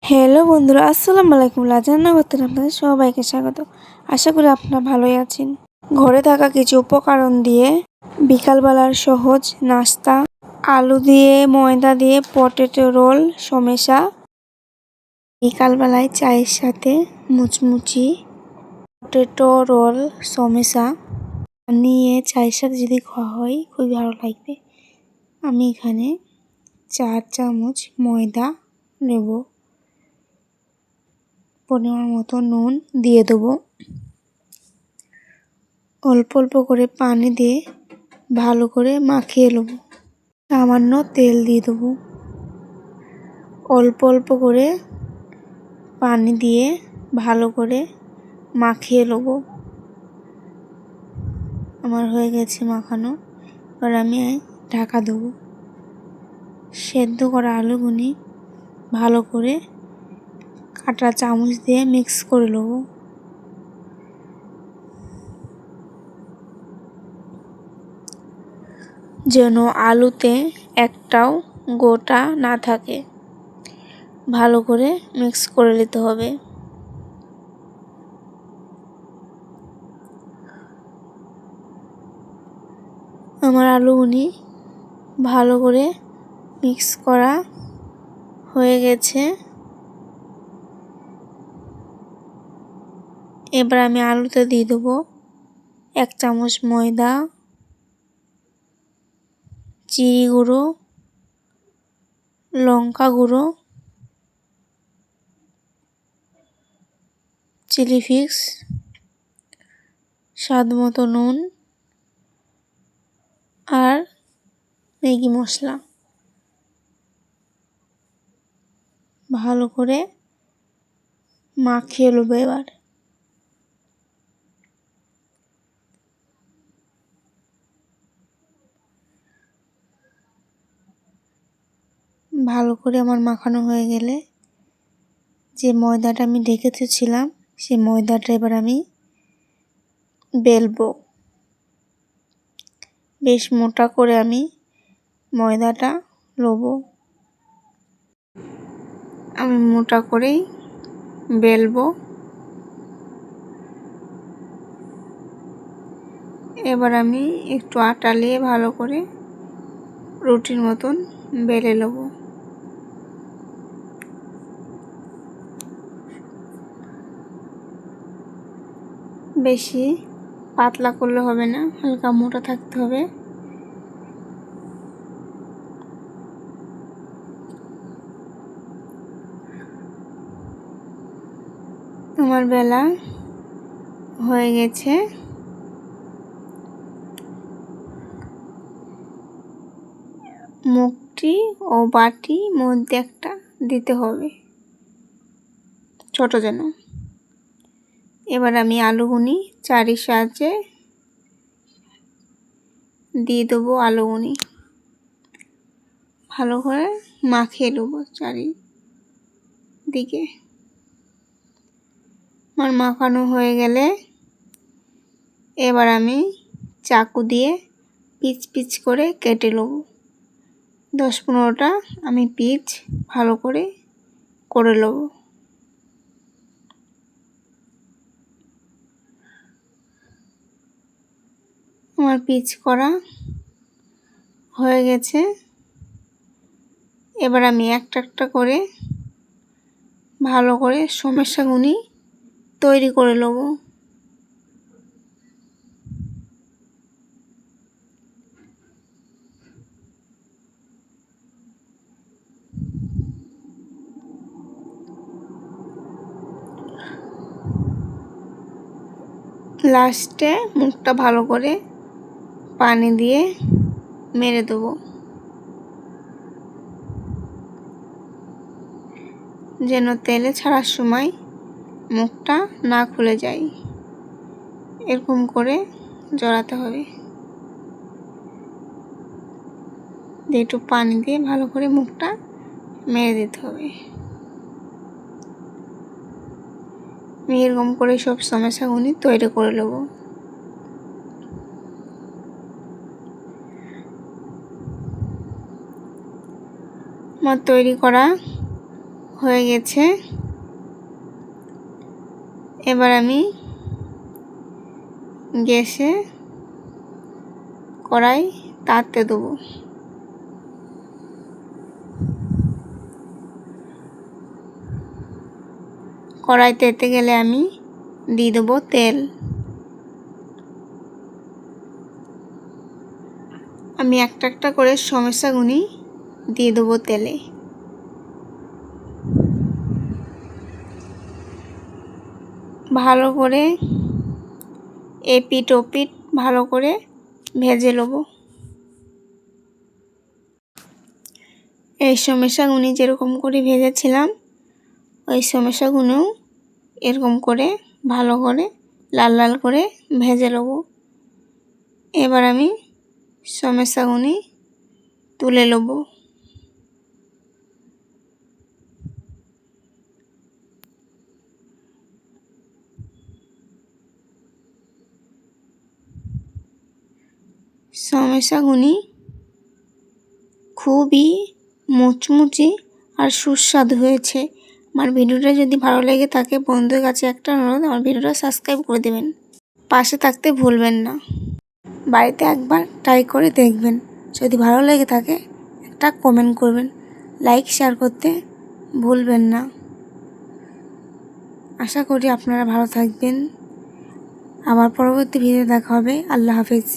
Hello বন্ধুরা, আসসালামু আলাইকুম। রান্না করতে আপনাদের সবাইকে স্বাগত। আশা করি আপনারা ভালোই আছেন। ঘরে থাকা কিছু উপকরণ দিয়ে বিকালবেলার সহজ নাস্তা, আলু দিয়ে ময়দা দিয়ে পটেটো রোল সমোসা। বিকালবেলায় চায়ের সাথে মুচমুচি পটেটো রোল সমোসা নিয়ে চায়ের সাথে যদি খাওয়া হয় খুবই ভালো লাগবে। আমি এখানে 4 চামচ ময়দা নেব, পরিমাণ মতো নুন দিয়ে দেবো, অল্প অল্প করে পানি দিয়ে ভালো করে মাখিয়ে নেব। সামান্য তেল দিয়ে দেবো, অল্প অল্প করে পানি দিয়ে ভালো করে মাখিয়ে নেব। আমার হয়ে গেছে মাখানো। এবার আমি ঢাকা দেবো। সেদ্ধ করা আলুগুনি ভালো করে কাঁটা চামচ দিয়ে মিক্স করে নেব। যেন আলুতে একটাও গোটা না থাকে, ভালো করে মিক্স করে নিতে হবে। আমার আলুগুনি ভালো করে মিক্স করা হয়ে গেছে। এবার আমি আলুতে দিয়ে দেবো 1 চামচ ময়দা, জিরে গুঁড়ো, লঙ্কা গুঁড়ো, চিলি ফ্লেক্স, স্বাদ মতো নুন আর ম্যাগি মশলা। ভালো করে মাখিয়ে নেবো। এবার ভালো করে আমার মাখানো হয়ে গেলে যে ময়দাটা আমি ঢেকেছিলাম সেই ময়দাটা এবার আমি বেলবো। বেশ মোটা করে আমি ময়দাটা নেবো। আমি মোটা করেই বেলবো। এবার আমি একটু আটা নিয়ে ভালো করে রুটির মতন বেলে নেব। বেশি পাতলা করলে হবে না, হালকা মোটা থাকতে হবে। আমার বেলা হয়ে গেছে। মুখটি ও বাটি মধ্যে একটা দিতে হবে, ছোট যেন। এবার আমি আলুগুনি চারির সাহায্যে দিয়ে দেবো। আলুগুনি ভালো করে মাখিয়ে নেবো চারিদিকে। আমার মাখানো হয়ে গেলে এবার আমি চাকু দিয়ে পিচ পিচ করে কেটে নেব। 10-15টা আমি পিচ ভালো করে নেব। আমার পিচ করা হয়ে গেছে। এবার আমি একটা একটা করে ভালো করে সমস্যাগুনি তৈরি করে নেব। লাস্টে মুখটা ভালো করে পানি দিয়ে মেরে দেবো, যেন তেলে ছাড়ার সময় মুখটা না খুলে যায়। এরকম করে জড়াতে হবে। দিয়ে একটু পানি দিয়ে ভালো করে মুখটা মেরে দিতে হবে। আমি এরকম করে সব সমস্যাগুলি তৈরি করে নেব। আমার তৈরি করা হয়ে গেছে। এবার আমি গ্যাসে কড়াই তাতে দেবো। কড়াই তেতে গেলে আমি দিয়ে দেবো তেল। আমি একটা একটা করে সমস্যাগুনি দিয়ে দেবো তেলে। ভালো করে এপিট ওপিট ভালো করে ভেজে নেব। এই সমস্যাগুনি যেরকম করে ভেজেছিলাম ওই সমস্যাগুলোও এরকম করে ভালো করে লাল লাল করে ভেজে নেব। এবার আমি সমস্যাগুনি তুলে নেব। সমস্যাগুনি খুবই মুচমুচে আর সুস্বাদু হয়েছে। আমার ভিডিওটা যদি ভালো লেগে থাকে বন্ধুদের কাছে একটা অনুরোধ, আমার ভিডিওটা সাবস্ক্রাইব করে দেবেন, পাশে থাকতে ভুলবেন না। বাড়িতে একবার ট্রাই করে দেখবেন, যদি ভালো লেগে থাকে একটা কমেন্ট করবেন, লাইক শেয়ার করতে ভুলবেন না। আশা করি আপনারা ভালো থাকবেন। আবার পরবর্তী ভিডিও দেখা হবে। আল্লাহ হাফেজ।